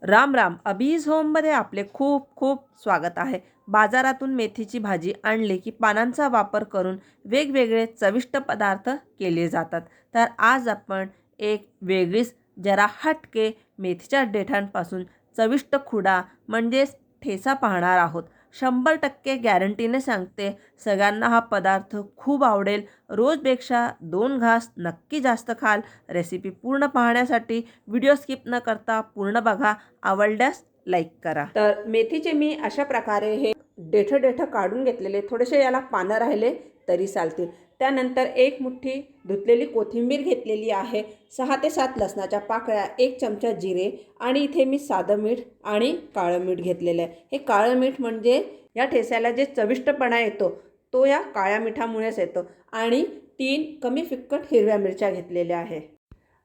राम राम. अबीज होममध्ये आपले खूप खूप स्वागत आहे. बाजारातून मेथीची भाजी आणली की पानांचा वापर करून वेगवेगळे चविष्ट पदार्थ केले जातात. तर आज आपण एक वेगळीच जरा हटके मेथीच्या देठांपासून चविष्ट खुडा म्हणजेच ठेचा पाहणार आहोत. 100% गॅरंटीने सांगते, सगळ्यांना हा पदार्थ खूप आवडेल. रोजपेक्षा 2 घास नक्की जास्त खाल. रेसिपी पूर्ण पाहण्यासाठी व्हिडिओ स्किप न करता पूर्ण बघा. आवडल्यास लाईक करा. तर मेथीचे मी अशा प्रकारे हे देठ काढून घेतलेले, थोडेसे याला पानं राहिले तरी चालतील. त्यानंतर 1 मुठ्ठी धुतलेली कोथिंबीर घेतलेली आहे, 6 ते 7 लसणाच्या पाकळ्या, 1 चमचा जिरे आणि इथे मी साधं मीठ आणि काळं मीठ घेतलेलं आहे. हे काळं मीठ म्हणजे या ठेस्याला जे चविष्टपणा येतो तो या काळ्या मिठामुळेच येतो. आणि 3 कमी फिक्कट हिरव्या मिरच्या घेतलेल्या आहे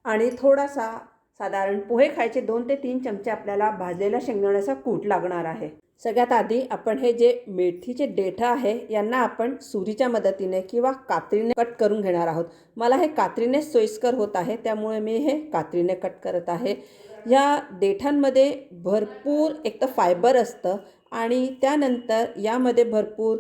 आणि थोडासा साधारण पोहे खायचे 2 ते 3 चमचे आपल्याला भाजलेल्या शेंगदाण्याचा कूट लागणार आहे. सगळ्यात आधी आपण हे जे मेथीचे देठ आहे यांना आपण सुरीच्या मदतीने किंवा कात्रीने कट करून घेणार आहोत. मला हे कात्रीने सोयीस्कर होत आहे, त्यामुळे मी हे कात्रीने कट करत आहे. या देठांमध्ये भरपूर एक तर फायबर असतं आणि त्यानंतर यामध्ये भरपूर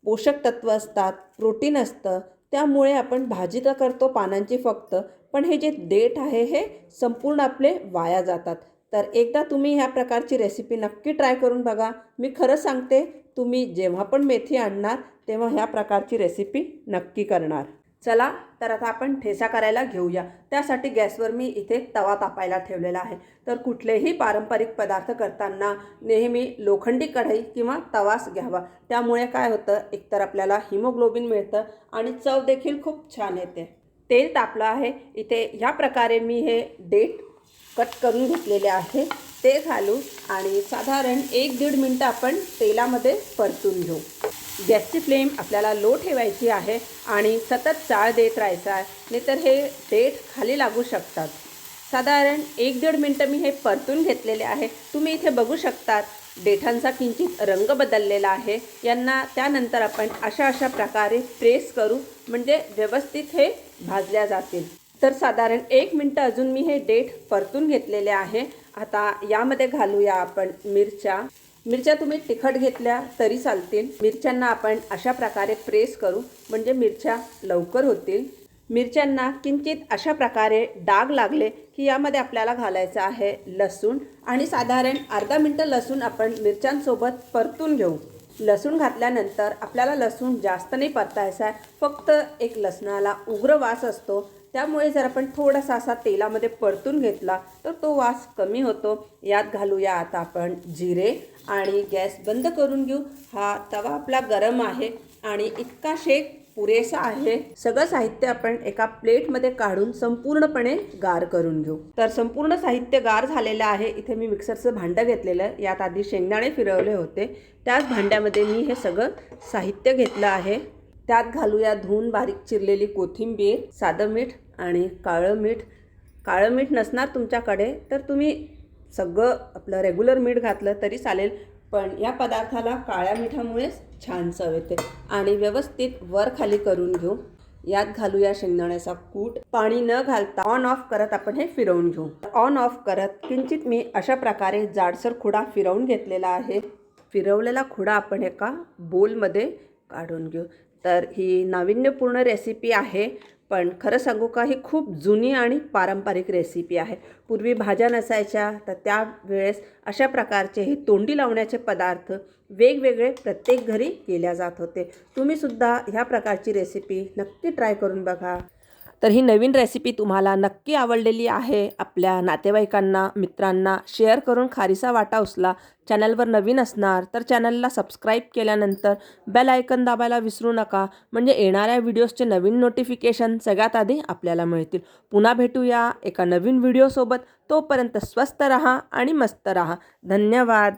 पोषक तत्व असतात, प्रोटीन असतं. त्यामुळे आपण भाजी तर करतो पानांची फक्त, पण हे जे देठ आहे हे संपूर्ण आपले वाया जातात. तर एकदा तुम्ही ह्या प्रकारची रेसिपी नक्की ट्राय करून बघा. मी खरं सांगते, तुम्ही जेव्हा पण मेथी आणणार तेव्हा ह्या प्रकारची रेसिपी नक्की करणार. चला तर आता आपण ठेचा करायला घेऊया. त्यासाठी गॅसवर मी इथे तवा तापायला ठेवलेला आहे. तर कुठलेही पारंपरिक पदार्थ करताना नेहमी लोखंडी कढई किंवा तवाच घ्यावा. त्यामुळे काय होतं, एकतर आपल्याला हिमोग्लोबिन मिळतं आणि चव देखील खूप छान येते. तेल तापलं आहे. इथे ह्या प्रकारे मी हे देठ कट करून घेतलेले आहे ते घालू आणि साधारण 1-1.5 मिनटं आपण तेलामध्ये परतून घेऊ. गॅसची फ्लेम आपल्याला लो ठेवायची आहे आणि सतत चाळ देत राहायचा आहे, नाहीतर हे देठ खाली लागू शकतात. साधारण 1-1.5 मिनटं मी हे परतून घेतलेले आहे. तुम्ही इथे बघू शकतात देठांचा किंचित रंग बदललेला आहे. यांना त्यानंतर आपण अशा प्रकारे प्रेस करू म्हणजे व्यवस्थित हे भाजल्या जातील. तर साधारण 1 मिनटं अजून मी हे देठ परतून घेतलेले आहे. आता यामध्ये घालूया आपण मिरच्या तुम्ही तिखट घेतल्या तरी चालतील. मिरच्यांना आपण अशा प्रकारे प्रेस करू म्हणजे मिरच्या लवकर होतील. मिरच्यांना किंचित अशा प्रकारे डाग लागले की यामध्ये आपल्याला घालायचं आहे लसूण आणि साधारण अर्धा मिनटं लसूण आपण मिरच्यांसोबत परतून घेऊ. लसूण घातल्यानंतर आपल्याला लसूण जास्त नाही परतायचा आहे, फक्त एक लसणाला उग्र वास असतो. त्यामुळे जर आपण थोडासा असा तेलामध्ये परतून घेतला तर तो वास कमी होतो. यात घालूया आता आपण जिरे आणि गॅस बंद करून घेऊ. हा तवा आपला गरम आहे आणि इतका शेक पुरेसा आहे. सगळं साहित्य आपण एका प्लेटमध्ये काढून संपूर्णपणे गार करून घेऊ. तर संपूर्ण साहित्य गार झालेलं आहे. इथे मी मिक्सरचं भांडं घेतलेलं आहे. यात आधी शेंगदाणे फिरवले होते. त्याच भांड्यामध्ये मी हे सगळं साहित्य घेतलं आहे. त्यात घालूया धुवून बारीक चिरलेली कोथिंबीर, साधं मीठ आणि काळं मीठ. काळं मीठ नसणार तुमच्याकडे तर तुम्ही सगळं आपलं रेग्युलर मीठ घातलं तरी चालेल, पण या पदार्थाला काळ्या मिठामुळेच छान चव येते. आणि व्यवस्थित वर खाली करून घेऊ. यात घालूया शेंगदाण्याचा कूट. पाणी न घालता ऑन ऑफ करत आपण हे फिरवून घेऊ. ऑन ऑफ करत किंचित मी अशा प्रकारे जाडसर खुडा फिरवून घेतलेला आहे. फिरवलेला खुडा आपण एका बोलमध्ये काढून घेऊ. तर ही नाविन्यपूर्ण रेसिपी आहे, पण खरं सांगू का, ही खूप जुनी आणि पारंपरिक रेसिपी आहे. पूर्वी भाज्या नसायच्या तर त्यावेळेस अशा प्रकारचे हे तोंडी लावण्याचे पदार्थ वेगवेगळे प्रत्येक घरी केल्या जात होते. तुम्हीसुद्धा ह्या प्रकारची रेसिपी नक्की ट्राय करून बघा. तर ही नवीन रेसिपी तुम्हाला नक्की आवडलेली आहे. आपल्या नातेवाईकांना, मित्रांना शेअर करून खारीचा वाटा उचला. चॅनलवर नवीन असणार तर चॅनलला सबस्क्राईब केल्यानंतर बेल आयकन दाबायला विसरू नका, म्हणजे येणाऱ्या व्हिडिओजचे नवीन नोटिफिकेशन सगळ्यात आधी आपल्याला मिळतील. पुन्हा भेटूया एका नवीन व्हिडिओसोबत. तोपर्यंत स्वस्त रहा आणि मस्त रहा. धन्यवाद.